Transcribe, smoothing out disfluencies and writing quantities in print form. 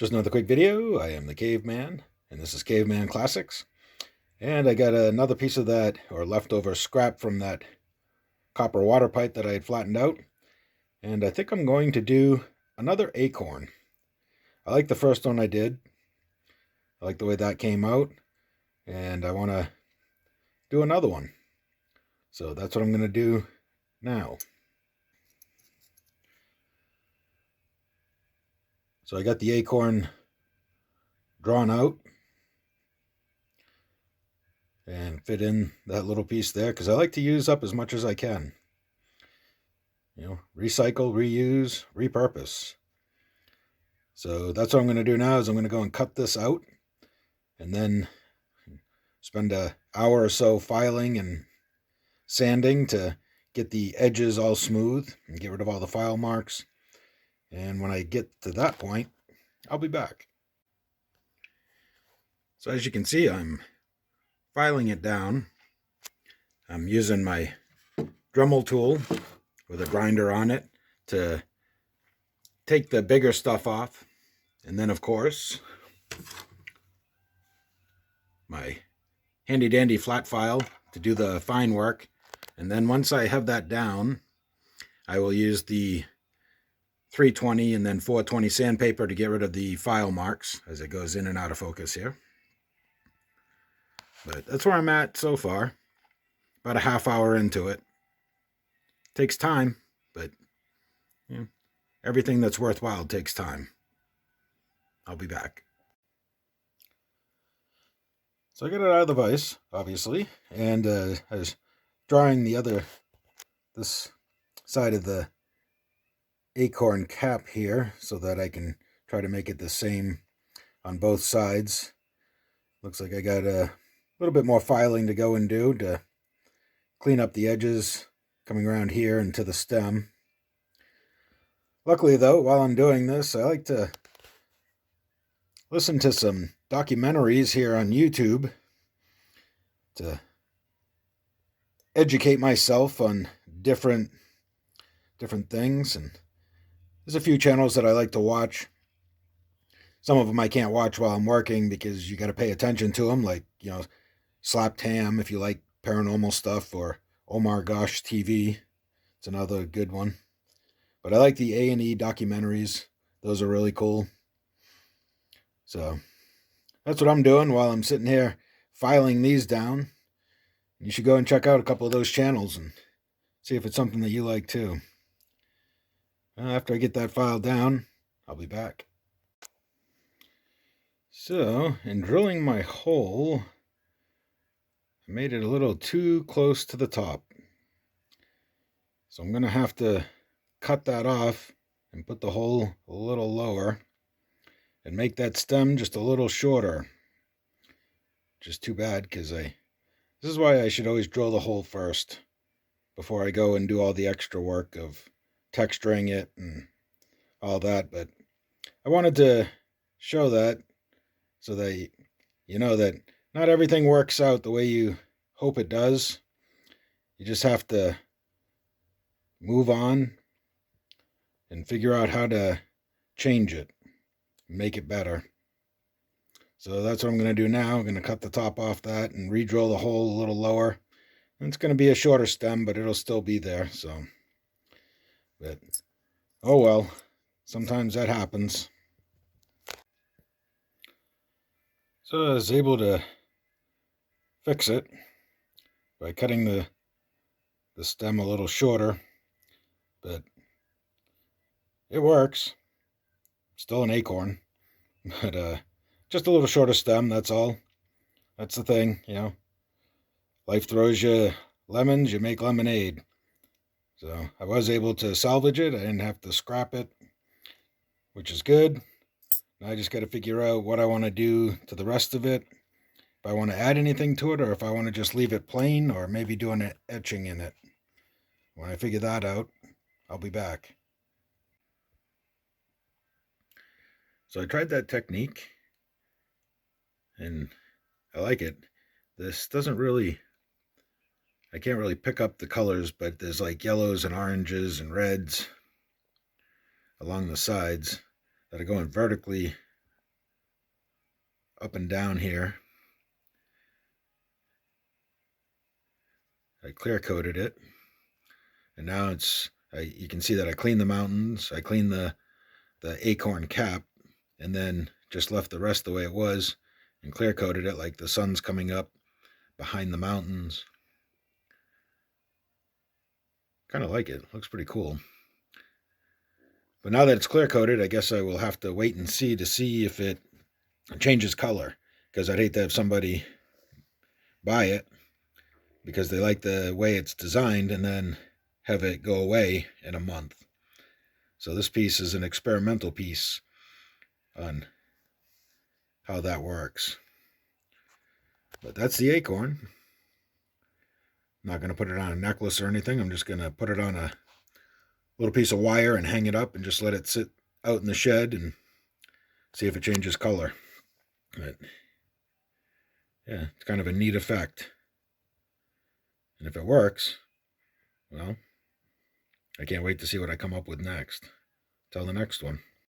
Just another quick video. I am the Caveman, and this is Caveman Classics. And I got another piece of that, or leftover scrap from that copper water pipe that I had flattened out. And I think I'm going to do another acorn. I like the first one I did. I like the way that came out. And I want to do another one. So that's what I'm going to do now. So I got the acorn drawn out and fit in that little piece there because I like to use up as much as I can. You know, recycle, reuse, repurpose. So that's what I'm going to do now is I'm going to go and cut this out and then spend an hour or so filing and sanding to get the edges all smooth and get rid of all the file marks. And when I get to that point, I'll be back. So as you can see, I'm filing it down. I'm using my Dremel tool with a grinder on it to take the bigger stuff off. And then, of course, my handy dandy flat file to do the fine work. And then once I have that down, I will use the 320 and then 420 sandpaper to get rid of the file marks as it goes in and out of focus here. But that's where I'm at so far. About a half hour into it. Takes time, but you know, everything that's worthwhile takes time. I'll be back. So I got it out of the vise, obviously, and I was drawing this side of the acorn cap here so that I can try to make it the same on both sides. Looks like I got a little bit more filing to go and do to clean up the edges coming around here and to the stem. Luckily though, while I'm doing this, I like to listen to some documentaries here on YouTube to educate myself on different things. And there's a few channels that I like to watch. Some of them I can't watch while I'm working because you got to pay attention to them, like, you know, Slapped Ham if you like paranormal stuff, or Oh My Gosh TV. It's another good one. But I like the A&E documentaries. Those are really cool. So that's what I'm doing while I'm sitting here filing these down. You should go and check out a couple of those channels and see if it's something that you like too. After I get that file down, I'll be back. So, in drilling my hole, I made it a little too close to the top. So I'm going to have to cut that off and put the hole a little lower and make that stem just a little shorter. Just too bad because this is why I should always drill the hole first before I go and do all the extra work of texturing it and all that. But I wanted to show that so that you know that not everything works out the way you hope it does. You just have to move on and figure out how to change it, make it better. So that's what I'm going to do now. I'm going to cut the top off that and re-drill the hole a little lower. And it's going to be a shorter stem, but it'll still be there. So, but oh well, sometimes that happens. So I was able to fix it by cutting the stem a little shorter, but it works. Still an acorn, but just a little shorter stem, that's all. That's the thing, you know. Life throws you lemons, you make lemonade. So I was able to salvage it. I didn't have to scrap it, which is good. Now I just got to figure out what I want to do to the rest of it. If I want to add anything to it, or if I want to just leave it plain, or maybe do an etching in it. When I figure that out, I'll be back. So I tried that technique, and I like it. This doesn't really, I can't really pick up the colors, but there's like yellows and oranges and reds along the sides that are going vertically up and down here. I clear coated it, and now you can see that I cleaned the mountains, I cleaned the acorn cap, and then just left the rest the way it was and clear coated it like the sun's coming up behind the mountains. Kind of like it. Looks pretty cool. But now that it's clear coated, I guess I will have to wait and see if it changes color, because I'd hate to have somebody buy it because they like the way it's designed and then have it go away in a month. So this piece is an experimental piece on how that works. But that's the acorn. I'm not going to put it on a necklace or anything. I'm just going to put it on a little piece of wire and hang it up and just let it sit out in the shed and see if it changes color. But yeah, it's kind of a neat effect. And if it works, well, I can't wait to see what I come up with next. Till the next one.